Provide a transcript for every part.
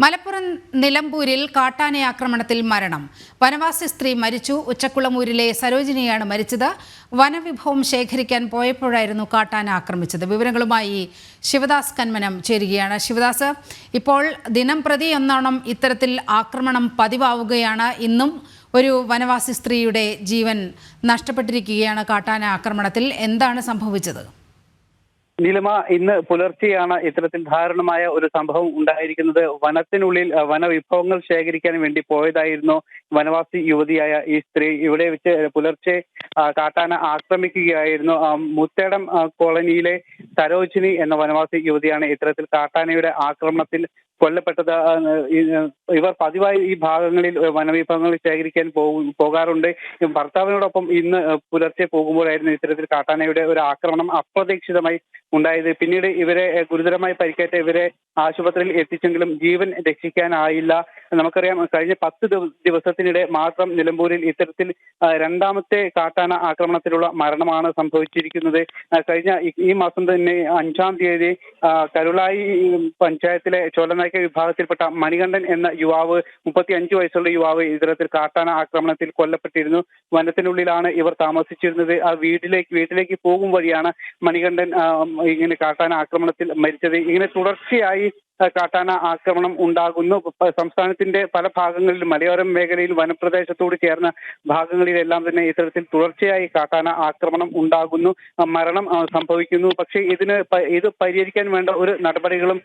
മലപ്പുറം നിലമ്പൂരിൽ കാട്ടാന ആക്രമണത്തിൽ മരണം. വനവാസി സ്ത്രീ മരിച്ചു. ഉച്ചക്കുളമൂരിലെ സരോജിനിയാണ് മരിച്ചത്. വനവിഭവം ശേഖരിക്കാൻ പോയപ്പോഴായിരുന്നു കാട്ടാന ആക്രമിച്ചത്. വിവരങ്ങളുമായി ശിവദാസ് കന്മനം ചേരുകയാണ്. ശിവദാസ്, ഇപ്പോൾ ദിനം പ്രതി എന്നോണം ഇത്തരത്തിൽ ആക്രമണം പതിവാവുകയാണ്. ഇന്നും ഒരു വനവാസി സ്ത്രീയുടെ ജീവൻ നഷ്ടപ്പെട്ടിരിക്കുകയാണ് കാട്ടാന ആക്രമണത്തിൽ. എന്താണ് സംഭവിച്ചത്? നീലിമ, ഇന്ന് പുലർച്ചെയാണ് ഇത്തരത്തിൽ ദാരുണമായ ഒരു സംഭവം ഉണ്ടായിരിക്കുന്നത്. വനത്തിനുള്ളിൽ വനവിഭവങ്ങൾ ശേഖരിക്കാൻ വേണ്ടി പോയതായിരുന്നു വനവാസി യുവതിയായ ഈ സ്ത്രീ. ഇവിടെ വെച്ച് പുലർച്ചെ കാട്ടാന ആക്രമിക്കുകയായിരുന്നു. മുത്തേടം കോളനിയിലെ സരോജിനി എന്ന വനവാസി യുവതിയാണ് ഇത്തരത്തിൽ കാട്ടാനയുടെ ആക്രമണത്തിൽ കൊല്ലപ്പെട്ടത്. ഇവർ പതിവായി ഈ ഭാഗങ്ങളിൽ വനവിഭവങ്ങൾ ശേഖരിക്കാൻ പോകാറുണ്ട്. ഭർത്താവിനോടൊപ്പം ഇന്ന് പുലർച്ചെ പോകുമ്പോഴായിരുന്നു ഇത്തരത്തിൽ കാട്ടാനയുടെ ഒരു ആക്രമണം അപ്രതീക്ഷിതമായി ഉണ്ടായത്. പിന്നീട് ഇവരെ ഗുരുതരമായി പരിക്കേറ്റ ഇവരെ ആശുപത്രിയിൽ എത്തിച്ചെങ്കിലും ജീവൻ രക്ഷിക്കാനായില്ല. നമുക്കറിയാം, കഴിഞ്ഞ 10 ദിവസത്തിനിടെ മാത്രം നിലമ്പൂരിൽ ഇത്തരത്തിൽ രണ്ടാമത്തെ കാട്ടാന ആക്രമണത്തിലുള്ള മരണമാണ് സംഭവിച്ചിരിക്കുന്നത്. കഴിഞ്ഞ ഈ മാസം തന്നെ 5-ാം തീയതി കരുളായി പഞ്ചായത്തിലെ ചോലനായ്ക്ക വിഭാഗത്തിൽപ്പെട്ട മണികണ്ഠൻ എന്ന യുവാവ്, 35 വയസ്സുള്ള യുവാവ് ഇത്തരത്തിൽ കാട്ടാന ആക്രമണത്തിൽ കൊല്ലപ്പെട്ടിരുന്നു. വനത്തിനുള്ളിലാണ് ഇവർ താമസിച്ചിരുന്നത്. ആ വീട്ടിലേക്ക് പോകും വഴിയാണ് മണികണ്ഠൻ ഇങ്ങനെ കാട്ടാന ആക്രമണത്തിൽ മരിച്ചത്. ഇങ്ങനെ തുടർച്ചയായി കാട്ടാന ആക്രമണം ഉണ്ടാകുന്നു. സംസ്ഥാനത്തിന്റെ പല ഭാഗങ്ങളിലും മലയോര മേഖലയിൽ വനപ്രദേശത്തോട് ചേർന്ന ഭാഗങ്ങളിലെല്ലാം തന്നെ ഇത്തരത്തിൽ തുടർച്ചയായി കാട്ടാന ആക്രമണം ഉണ്ടാകുന്നു, മരണം സംഭവിക്കുന്നു. പക്ഷേ ഇത് പരിഹരിക്കാൻ വേണ്ട ഒരു നടപടികളും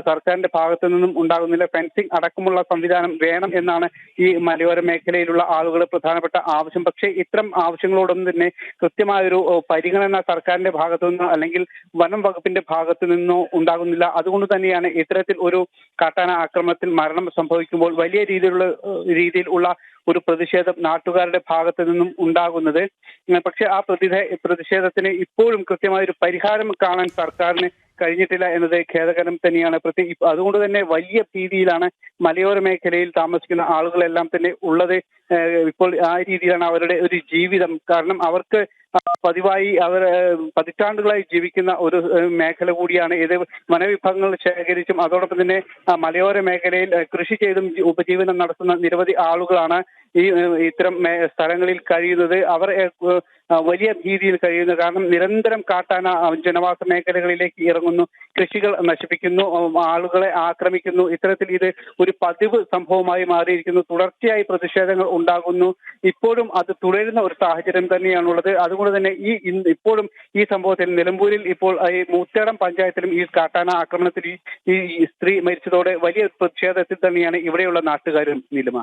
സർക്കാരിന്റെ ഭാഗത്തു നിന്നും ഉണ്ടാകുന്നില്ല. ഫെൻസിംഗ് അടക്കമുള്ള സംവിധാനം വേണം എന്നാണ് ഈ മലയോര മേഖലയിലുള്ള ആളുകൾ പ്രധാനപ്പെട്ട ആവശ്യം. പക്ഷേ ഇത്തരം ആവശ്യങ്ങളോടൊന്നും തന്നെ കൃത്യമായൊരു പരിഗണന സർക്കാരിന്റെ ഭാഗത്തു നിന്നോ അല്ലെങ്കിൽ വനം വകുപ്പിന്റെ ഭാഗത്തു നിന്നോ ഉണ്ടാകുന്നില്ല. അതുകൊണ്ട് തന്നെയാണ് ഇത്തരത്തിൽ ഒരു കാട്ടാന ആക്രമണത്തിൽ മരണം സംഭവിക്കുമ്പോൾ വലിയ രീതിയിലുള്ള ഒരു പ്രതിഷേധം നാട്ടുകാരുടെ ഭാഗത്തു നിന്നും ഉണ്ടാകുന്നത്. പക്ഷെ ആ പ്രതിഷേധത്തിന് ഇപ്പോഴും കൃത്യമായൊരു പരിഹാരം കാണാൻ സർക്കാരിന് കഴിഞ്ഞിട്ടില്ല എന്നത് ഖേദകരം തന്നെയാണ്. അതുകൊണ്ട് തന്നെ വലിയ ഭീതിയിലാണ് മലയോര മേഖലയിൽ താമസിക്കുന്ന ആളുകളെല്ലാം തന്നെ ഉള്ളത്. ഇപ്പോൾ ആ രീതിയിലാണ് അവരുടെ ഒരു ജീവിതം. കാരണം അവർക്ക് പതിവായി പതിറ്റാണ്ടുകളായി ജീവിക്കുന്ന ഒരു മേഖല കൂടിയാണ് ഇത്. വനവിഭവങ്ങൾ ശേഖരിച്ചും അതോടൊപ്പം തന്നെ മലയോര മേഖലയിൽ കൃഷി ചെയ്തും ഉപജീവനം നടത്തുന്ന നിരവധി ആളുകളാണ് ഇത്തരം സ്ഥലങ്ങളിൽ കഴിയുന്നത്. അവർ വലിയ ഭീതിയിൽ കഴിയുന്നു. കാരണം നിരന്തരം കാട്ടാന ജനവാസ മേഖലകളിലേക്ക് ഇറങ്ങുന്നു, കൃഷികൾ നശിപ്പിക്കുന്നു, ആളുകളെ ആക്രമിക്കുന്നു. ഇത്തരത്തിൽ ഇത് ഒരു പതിവ് സംഭവമായി മാറിയിരിക്കുന്നു. തുടർച്ചയായി പ്രതിഷേധങ്ങൾ ഉണ്ടാകുന്നു. ഇപ്പോഴും അത് തുടരുന്ന ഒരു സാഹചര്യം തന്നെയാണുള്ളത്. അതുകൊണ്ട് തന്നെ ഇപ്പോഴും ഈ സംഭവത്തിൽ നിലമ്പൂരിൽ ഇപ്പോൾ ഈ മുത്തേടം പഞ്ചായത്തിലും ഈ കാട്ടാന ആക്രമണത്തിൽ ഈ സ്ത്രീ മരിച്ചതോടെ വലിയ പ്രതിഷേധത്തിൽ തന്നെയാണ് ഇവിടെയുള്ള നാട്ടുകാരും. നീലിമ.